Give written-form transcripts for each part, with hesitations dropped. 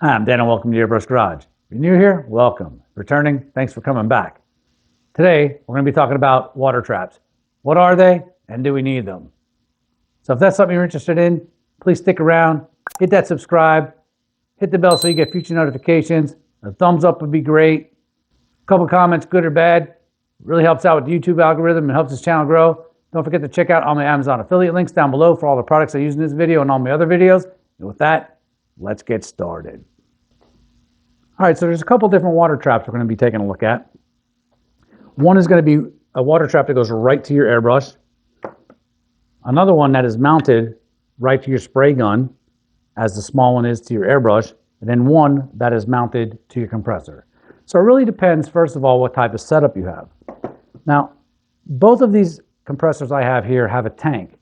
Hi, I'm Dan and welcome to Airbrush Garage. If you're new here, welcome. Returning, thanks for coming back. Today, we're going to be talking about water traps. What are they and do we need them? So if that's something you're interested in, please stick around, hit that subscribe, hit the bell so you get future notifications. A thumbs up would be great. A couple comments, good or bad, really helps out with the YouTube algorithm and helps this channel grow. Don't forget to check out all my Amazon affiliate links down below for all the products I use in this video and all my other videos. And with that, let's get started. All right, so there's a couple different water traps we're going to be taking a look at. One is going to be a water trap that goes right to your airbrush. Another one that is mounted right to your spray gun, as the small one is to your airbrush, and then one that is mounted to your compressor. So it really depends, first of all, what type of setup you have. Now, both of these compressors I have here have a tank.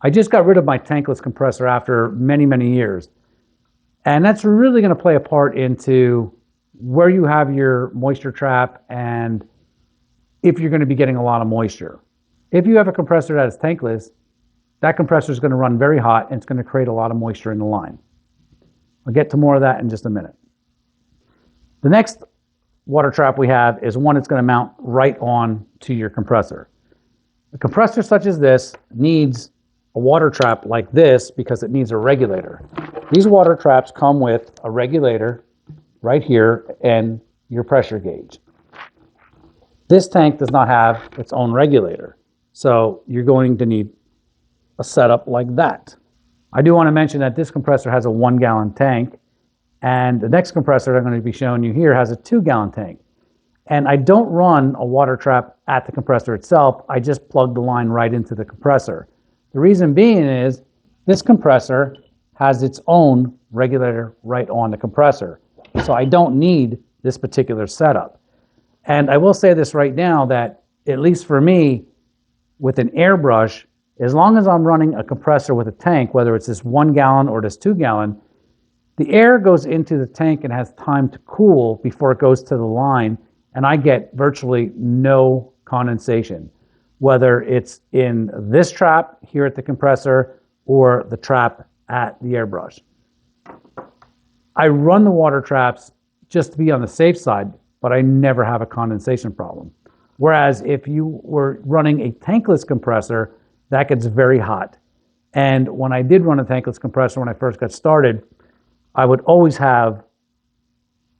I just got rid of my tankless compressor after many, many years. And that's really going to play a part into where you have your moisture trap and if you're going to be getting a lot of moisture. If you have a compressor that is tankless, that compressor is going to run very hot and it's going to create a lot of moisture in the line. I'll get to more of that in just a minute. The next water trap we have is one that's going to mount right on to your compressor. A compressor such as this needs a water trap like this because it needs a regulator. These water traps come with a regulator right here and your pressure gauge. This tank does not have its own regulator, so you're going to need a setup like that. I do want to mention that this compressor has a 1-gallon tank, and the next compressor I'm going to be showing you here has a 2-gallon tank. And I don't run a water trap at the compressor itself, I just plug the line right into the compressor. The reason being is this compressor has its own regulator right on the compressor. So I don't need this particular setup. And I will say this right now that, at least for me, with an airbrush, as long as I'm running a compressor with a tank, whether it's this 1-gallon or this 2-gallon, the air goes into the tank and has time to cool before it goes to the line, and I get virtually no condensation, whether it's in this trap here at the compressor or the trap at the airbrush. I run the water traps just to be on the safe side, but I never have a condensation problem. Whereas if you were running a tankless compressor, that gets very hot. And when I did run a tankless compressor when I first got started, I would always have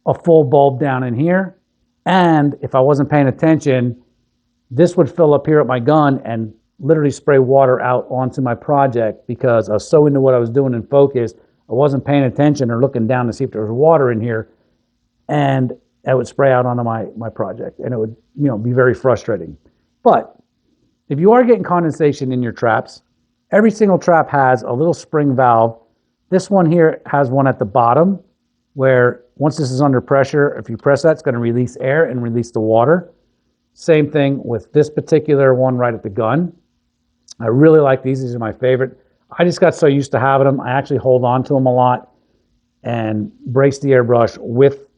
a full bulb down in here. And if I wasn't paying attention, this would fill up here at my gun and literally spray water out onto my project because I was so into what I was doing and focused. I wasn't paying attention or looking down to see if there was water in here, and it would spray out onto my project, and it would be very frustrating. But if you are getting condensation in your traps, every single trap has a little spring valve. This one here has one at the bottom where once this is under pressure, if you press that, it's going to release air and release the water. Same thing with this particular one right at the gun. I really like these. These are my favorite. I just got so used to having them. I actually hold on to them a lot and brace the airbrush with,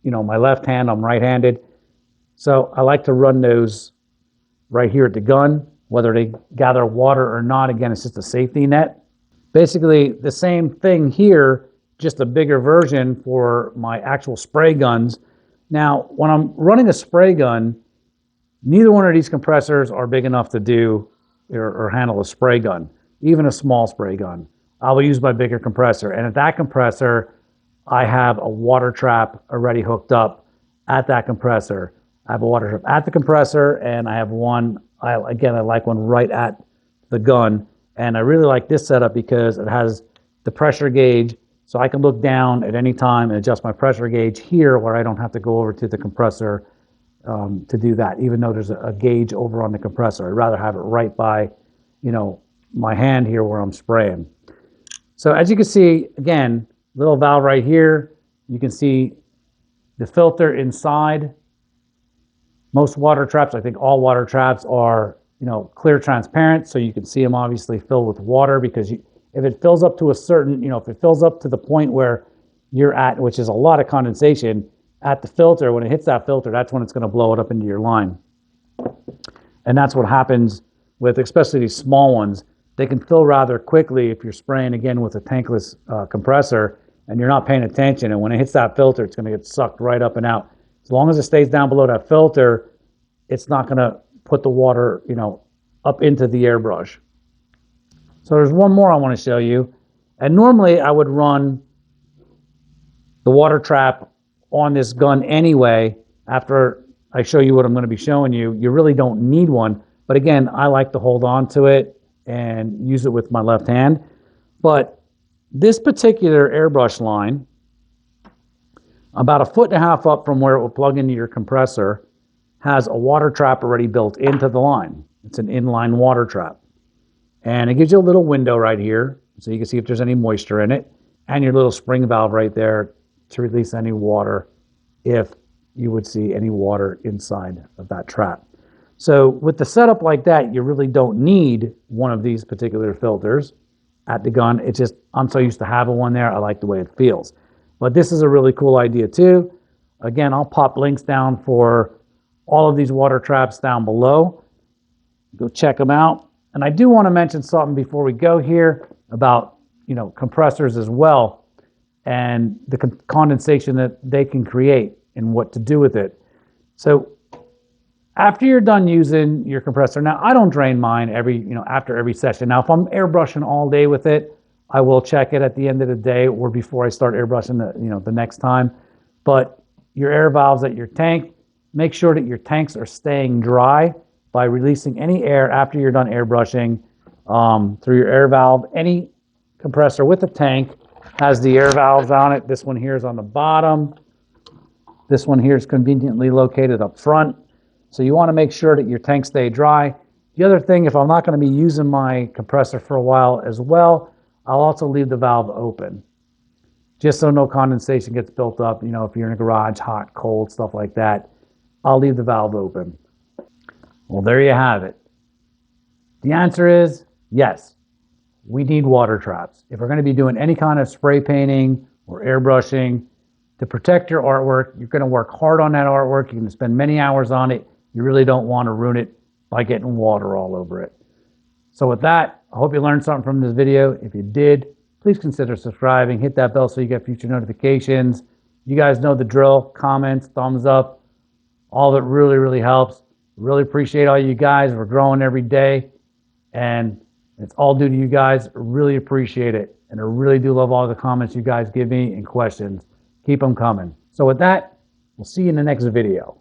my left hand. I'm right-handed. So I like to run those right here at the gun, whether they gather water or not. Again, it's just a safety net. Basically, the same thing here, just a bigger version for my actual spray guns. Now, when I'm running a spray gun, neither one of these compressors are big enough to do or handle a spray gun, even a small spray gun. I will use my bigger compressor. And at that compressor, I have a water trap already hooked up at that compressor. I have a water trap at the compressor, and I have one, I like one right at the gun. And I really like this setup because it has the pressure gauge, so I can look down at any time and adjust my pressure gauge here where I don't have to go over to the compressor to do that, even though there's a gauge over on the compressor. I'd rather have it right by, my hand here where I'm spraying. So as you can see, again, little valve right here. You can see the filter inside. Most water traps, I think all water traps are, clear transparent, so you can see them obviously filled with water because if it fills up to a certain, if it fills up to the point where you're at, which is a lot of condensation, at the filter, when it hits that filter, that's when it's going to blow it up into your line. And that's what happens with especially these small ones. They can fill rather quickly if you're spraying, again, with a tankless compressor, and you're not paying attention, and when it hits that filter, it's going to get sucked right up and out. As long as it stays down below that filter, it's not going to put the water, up into the airbrush. So there's one more I want to show you. And normally I would run the water trap on this gun anyway. After I show you what I'm going to be showing you, you really don't need one. But again, I like to hold on to it and use it with my left hand. But this particular airbrush line, about 1.5 feet up from where it will plug into your compressor, has a water trap already built into the line. It's an inline water trap. And it gives you a little window right here so you can see if there's any moisture in it, and your little spring valve right there to release any water if you would see any water inside of that trap. So with the setup like that, you really don't need one of these particular filters at the gun. It's just, I'm so used to having one there, I like the way it feels. But this is a really cool idea too. Again, I'll pop links down for all of these water traps down below. Go check them out. And I do want to mention something before we go here about, compressors as well, and the condensation that they can create and what to do with it. So after you're done using your compressor, now I don't drain mine after every session. Now, if I'm airbrushing all day with it, I will check it at the end of the day or before I start airbrushing the next time. But your air valves at your tank, make sure that your tanks are staying dry by releasing any air after you're done airbrushing through your air valve. Any compressor with a tank has the air valves on it. This one here is on the bottom. This one here is conveniently located up front. So you want to make sure that your tanks stay dry. The other thing, if I'm not going to be using my compressor for a while as well, I'll also leave the valve open, just so no condensation gets built up. If you're in a garage, hot, cold, stuff like that, I'll leave the valve open. Well, there you have it. The answer is yes, we need water traps. If we're going to be doing any kind of spray painting or airbrushing to protect your artwork, you're going to work hard on that artwork. You're going to spend many hours on it. You really don't want to ruin it by getting water all over it. So with that, I hope you learned something from this video. If you did, please consider subscribing. Hit that bell so you get future notifications. You guys know the drill. Comments, thumbs up, all of it really, really helps. Really appreciate all you guys. We're growing every day, and it's all due to you guys. Really appreciate it, and I really do love all the comments you guys give me and questions. Keep them coming. So with that, we'll see you in the next video.